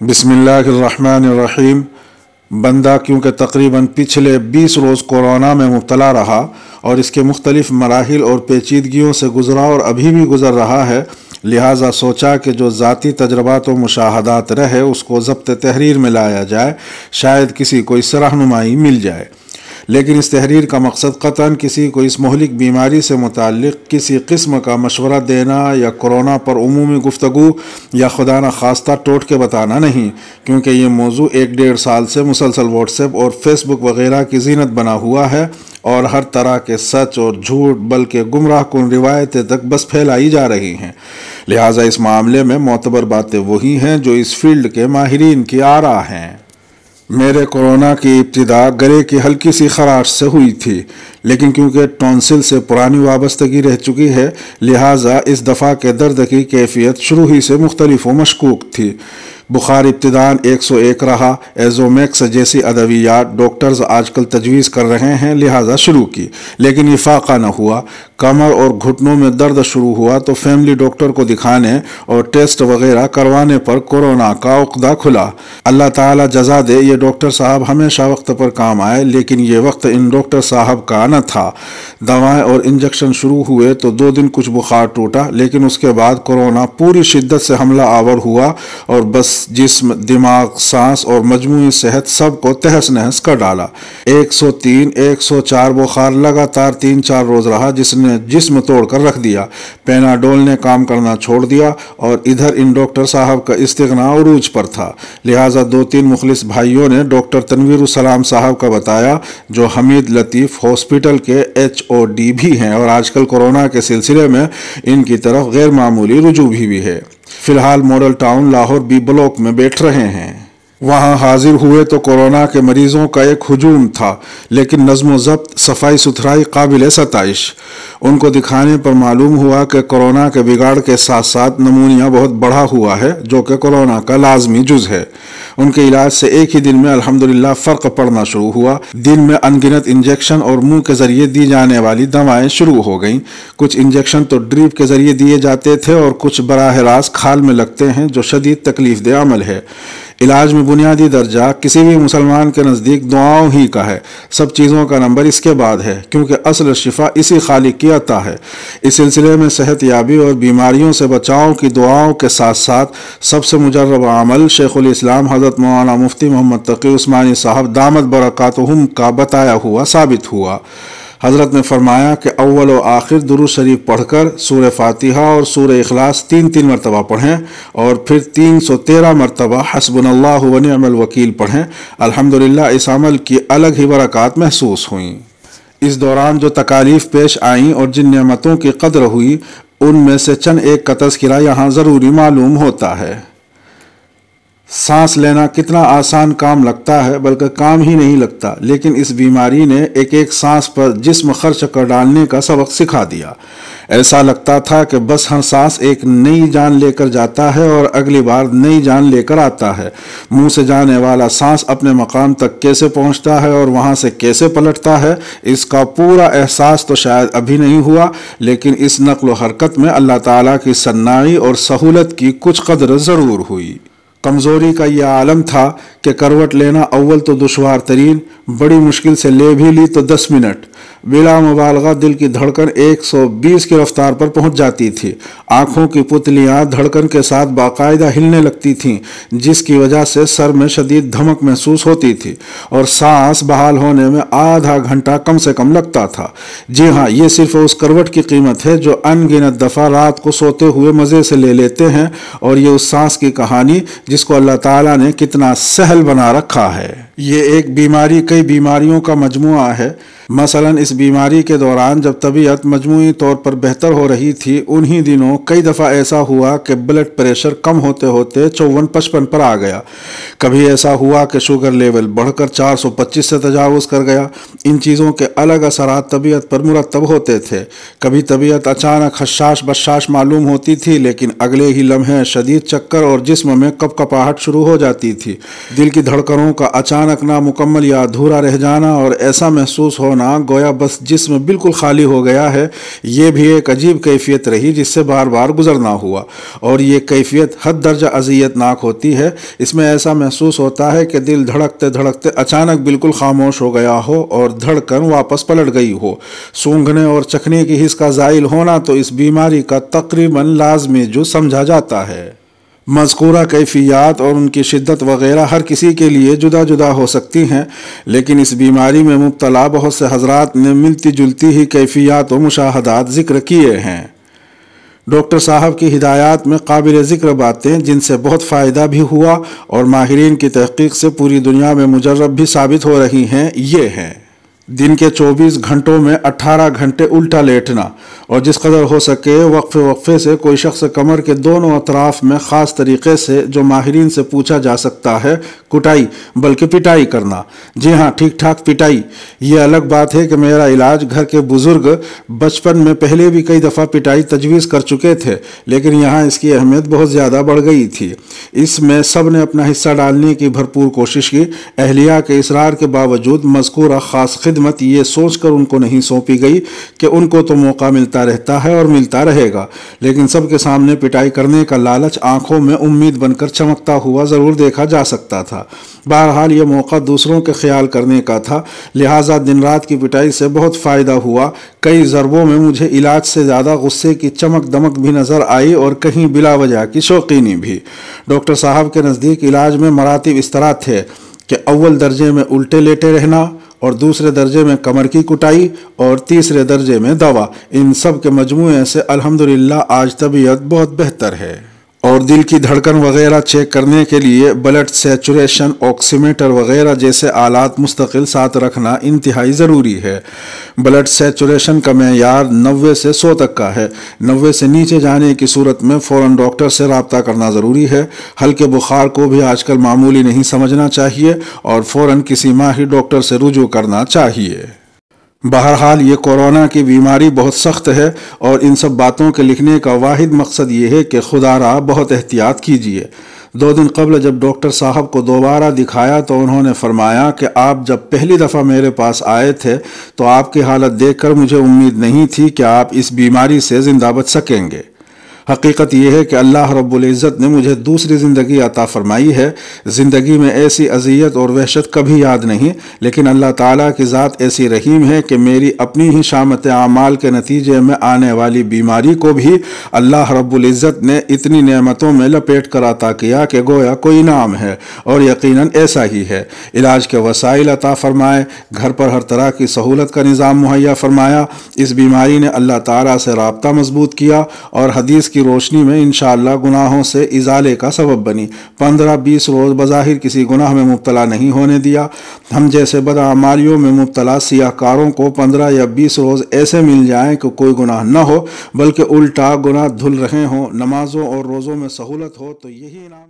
बिस्मिल्लाहिर्रहमानिर्रहीम। बंदा क्योंकि तकरीबन पिछले 20 रोज़ कोरोना में मुब्तला रहा और इसके मुख्तलिफ मराहिल और पेचीदगियों से गुज़रा और अभी भी गुज़र रहा है, लिहाजा सोचा कि जो ज़ाती तजर्बात व मुशाहदात रहे उसको ज़ब्त तहरीर में लाया जाए, शायद किसी को इससे रहनुमाई मिल जाए। लेकिन इस तहरीर का मकसद क़तन किसी को इस मोहलिक बीमारी से मुताल्लिक़ किसी किस्म का मशवरा देना या कोरोना पर उमूमी गुफ्तगू या खुदा न खास्ता टोट के बताना नहीं, क्योंकि ये मौजू 1-1.5 साल से मुसलसल व्हाट्सएप और फेसबुक वगैरह की जीनत बना हुआ है और हर तरह के सच और झूठ बल्कि गुमराह कुन रिवायतें तक बस फैलाई जा रही हैं। लिहाजा इस मामले में मोतबर बातें वही हैं जो इस फील्ड के माहिरीन की आरा हैं। मेरे कोरोना की इब्तिदा गले की हल्की सी खराश से हुई थी, लेकिन क्योंकि टॉन्सिल से पुरानी वाबस्तगी रह चुकी है, लिहाजा इस दफ़ा के दर्द की कैफियत शुरू ही से मुख्तलिफ व मशकूक थी। बुखार इब्तिदान 101 रहा। एजोमैक्स जैसी अदवियात डॉक्टर्स आजकल तजवीज़ कर रहे हैं, लिहाजा शुरू की, लेकिन इफाक़ा न हुआ। कमर और घुटनों में दर्द शुरू हुआ तो फैमिली डॉक्टर को दिखाने और टेस्ट वगैरह करवाने पर कोरोना का उक़दा खुला। अल्लाह ताला जज़ा दे, ये डॉक्टर साहब हमेशा वक्त पर काम आए, लेकिन ये वक्त इन डॉक्टर साहब का न था। दवाएं और इंजेक्शन शुरू हुए तो 2 दिन कुछ बुखार टूटा, लेकिन उसके बाद कोरोना पूरी शिद्दत से हमला आवर हुआ और बस जिस्म, दिमाग, सांस और मजमूई सेहत सबको तहस नहस कर डाला। 103, 104 बुखार लगातार 3-4 रोज रहा, जिसने जिस्म तोड़ कर रख दिया। पेनाडोल ने काम करना छोड़ दिया और इधर इन डॉक्टर साहब का इस्तिग़ना उरूज पर था। लिहाजा 2-3 मुखलिस भाइयों ने डॉक्टर तनवीरुस्सलाम साहब का बताया, जो हमीद लतीफ़ हॉस्पिटल के HOD भी हैं और आजकल कोरोना के सिलसिले में इनकी तरफ गैर मामूली रुजू भी है। फिलहाल model town Lahore B block में बैठ रहे हैं। वहाँ हाजिर हुए तो कोरोना के मरीजों का एक हुजूम था, लेकिन नज़्म ज़ब्त, सफाई सुथराई काबिल सताइश। उनको दिखाने पर मालूम हुआ कि कोरोना के बिगाड़ के साथ साथ नमूनिया बहुत बढ़ा हुआ है, जो कि कोरोना का लाजमी जुज़ है। उनके इलाज से एक ही दिन में अल्हम्दुलिल्लाह फ़र्क पड़ना शुरू हुआ। दिन में अनगिनत इंजेक्शन और मुंह के ज़रिए दी जाने वाली दवाएं शुरू हो गईं। कुछ इंजेक्शन तो ड्रिप के ज़रिए दिए जाते थे और कुछ बराह रास्त खाल में लगते हैं, जो शदीद तकलीफ दे अमल है। इलाज में बुनियादी दर्जा किसी भी मुसलमान के नज़दीक दुआओं ही का है। सब चीज़ों का नंबर इसके बाद है, क्योंकि असल शिफा इसी खालिक की अता है। इस सिलसिले में सेहत याबी और बीमारियों से बचाव की दुआओं के साथ साथ सबसे मुजर्रब अमल शेखुल इस्लाम हज़रत मौलाना मुफ्ती मोहम्मद तकी उस्मानी साहब दामत बरकातुहुम का बताया हुआ साबित हुआ। हज़रत ने फरमाया कि अव्वल व आखिर दुरूद शरीफ पढ़कर सूरह फातिहा और सूरह इखलास 3-3 मरतबा पढ़ें और फिर 313 मरतबा हस्बुनल्लाहु व निअमल वकील पढ़ें। अल्हम्दुलिल्लाह इस अमल की अलग ही बरक़ात महसूस हुई। इस दौरान जो तकालीफ पेश आईं और जिन नेमतों की कदर हुई, उनमें से चंद एक का तज़किरा यहाँ ज़रूरी मालूम होता है। सांस लेना कितना आसान काम लगता है, बल्कि काम ही नहीं लगता, लेकिन इस बीमारी ने एक एक सांस पर जिस्म खर्च कर डालने का सबक सिखा दिया। ऐसा लगता था कि बस हर सांस एक नई जान लेकर जाता है और अगली बार नई जान लेकर आता है। मुंह से जाने वाला सांस अपने मकाम तक कैसे पहुंचता है और वहां से कैसे पलटता है, इसका पूरा एहसास तो शायद अभी नहीं हुआ, लेकिन इस नक्ल हरकत में अल्लाह ताला की सन्नाई और सहूलत की कुछ कदर ज़रूर हुई। कमज़ोरी का यह आलम था कि करवट लेना अव्वल तो दुश्वार तरीन, बड़ी मुश्किल से ले भी ली तो 10 मिनट। बिला मुबालगा दिल की धड़कन 120 की रफ्तार पर पहुंच जाती थी। आंखों की पुतलियां धड़कन के साथ बाकायदा हिलने लगती थीं, जिसकी वजह से सर में शदीद धमक महसूस होती थी और सांस बहाल होने में आधा घंटा कम से कम लगता था। जी हाँ, ये सिर्फ उस करवट की कीमत है जो अनगिनत दफ़ा रात को सोते हुए मज़े से ले लेते हैं, और ये उस सांस की कहानी जिसको अल्लाह ताला ने कितना सहल बना रखा है। ये एक बीमारी कई बीमारियों का मजमुआ है। मसलन इस बीमारी के दौरान जब तबीयत मजमूई तौर पर बेहतर हो रही थी, उन्हीं दिनों कई दफ़ा ऐसा हुआ कि ब्लड प्रेशर कम होते होते 54-55 पर आ गया। कभी ऐसा हुआ कि शुगर लेवल बढ़कर 425 से तजावुज़ कर गया। इन चीज़ों के अलग असरात तबीयत पर मुरतब होते थे। कभी तबीयत अचानक हशाश बशाश मालूम होती थी, लेकिन अगले ही लम्हे शदीद चक्कर और जिस्म में कपकपाहट शुरू हो जाती थी। दिल की धड़कनों का अचानक नामुकम्मल या अधूरा रह जाना और ऐसा महसूस होना गोया बस जिस्म बिल्कुल खाली हो गया है, ये भी एक अजीब कैफियत रही जिससे बार बार गुजरना हुआ। और ये कैफियत हद दर्जा अज़ियतनाक होती है। इसमें ऐसा महसूस होता है कि दिल धड़कते धड़कते अचानक बिल्कुल खामोश हो गया हो और धड़कन वापस पलट गई हो। सूंघने और चखने की हिस्स का ज़ाइल होना तो इस बीमारी का तकरीबन लाजमी जो समझा जाता है। मज़कूरा कैफियत और उनकी शिद्दत वग़ैरह हर किसी के लिए जुदा जुदा हो सकती हैं, लेकिन इस बीमारी में मुब्तला बहुत से हज़रात ने मिलती जुलती ही कैफियत व मुशाहदात ज़िक्र किए हैं। डॉक्टर साहब की हिदायत में काबिल ज़िक्र बातें जिनसे बहुत फ़ायदा भी हुआ और माहिरीन की तहक़ीक़ से पूरी दुनिया में मुजर्रब भी साबित हो रही हैं, ये हैं। दिन के 24 घंटों में 18 घंटे उल्टा लेटना और जिस कदर हो सके वक्फे वक्फे से कोई शख्स कमर के दोनों अतराफ में ख़ास तरीक़े से जो माहिरीन से पूछा जा सकता है कुटाई बल्कि पिटाई करना। जी हाँ, ठीक ठाक पिटाई। ये अलग बात है कि मेरा इलाज घर के बुज़ुर्ग बचपन में पहले भी कई दफ़ा पिटाई तजवीज़ कर चुके थे, लेकिन यहाँ इसकी अहमियत बहुत ज़्यादा बढ़ गई थी। इसमें सब ने अपना हिस्सा डालने की भरपूर कोशिश की। अहलिया के इसरार के बावजूद मज़कूरा ख़ास खिदमत ये सोचकर उनको नहीं सौंपी गई कि उनको तो मौका मिलता रहता है और मिलता रहेगा, लेकिन सबके सामने पिटाई करने का लालच आंखों में उम्मीद बनकर चमकता हुआ ज़रूर देखा जा सकता था। बहरहाल ये मौका दूसरों के ख्याल करने का था, लिहाजा दिन रात की पिटाई से बहुत फ़ायदा हुआ। कई ज़रबों में मुझे इलाज से ज़्यादा गुस्से की चमक दमक भी नज़र आई और कहीं बिला वजह की शौकीनी भी। डॉक्टर साहब के नज़दीक इलाज में मरातिब इस तरह थे कि अव्वल दर्जे में उल्टे लेटे रहना और दूसरे दर्जे में कमर की कुटाई और तीसरे दर्जे में दवा। इन सब के मजमूए से अल्हम्दुलिल्लाह आज तबीयत बहुत बेहतर है। और दिल की धड़कन वगैरह चेक करने के लिए ब्लड सैचुरेशन, ऑक्सीमीटर वगैरह जैसे आलात मुस्तकिल साथ रखना इंतहाई ज़रूरी है। ब्लड सैचुरेशन का मेयार 90 से 100 तक का है। 90 से नीचे जाने की सूरत में फ़ौरन डॉक्टर से रब्ता करना ज़रूरी है। हल्के बुखार को भी आजकल मामूली नहीं समझना चाहिए और फ़ौरन किसी माहिर डॉक्टर से रुजू करना चाहिए। बहरहाल ये कोरोना की बीमारी बहुत सख्त है और इन सब बातों के लिखने का वाहिद मकसद ये है कि खुदारा बहुत एहतियात कीजिए। 2 दिन कबल जब डॉक्टर साहब को दोबारा दिखाया तो उन्होंने फरमाया कि आप जब पहली दफ़ा मेरे पास आए थे तो आपकी हालत देखकर मुझे उम्मीद नहीं थी कि आप इस बीमारी से ज़िंदा बच सकेंगे। हकीकत यह है कि अल्लाह रब्बुल इज़्ज़त ने मुझे दूसरी ज़िंदगी अता फरमाई है। ज़िंदगी में ऐसी अज़ियत और वहशत कभी याद नहीं, लेकिन अल्लाह ताला की ज़ात ऐसी रहीम है कि मेरी अपनी ही शामत आमाल के नतीजे में आने वाली बीमारी को भी अल्लाह रब्बुल इज़्ज़त ने इतनी नेमतों में लपेट कर अता किया कि गोया कोई इनाम है, और यकीनन ऐसा ही है। इलाज के वसाइल अता फरमाए, घर पर हर तरह की सहूलत का निज़ाम मुहैया फरमाया। इस बीमारी ने अल्लाह ताला से राब्ता मजबूत किया और हदीस की रोशनी में इंशाअल्लाह गुनाहों से इजाले का सबब बनी। 15-20 रोज़ बज़ाहिर किसी गुनाह में मुब्तला नहीं होने दिया। हम जैसे बदअमालियों में मुब्तला सियाहकारों को 15 या 20 रोज़ ऐसे मिल जाएं कि कोई गुनाह न हो, बल्कि उल्टा गुनाह धुल रहे हों, नमाजों और रोज़ों में सहूलत हो, तो यही इनाम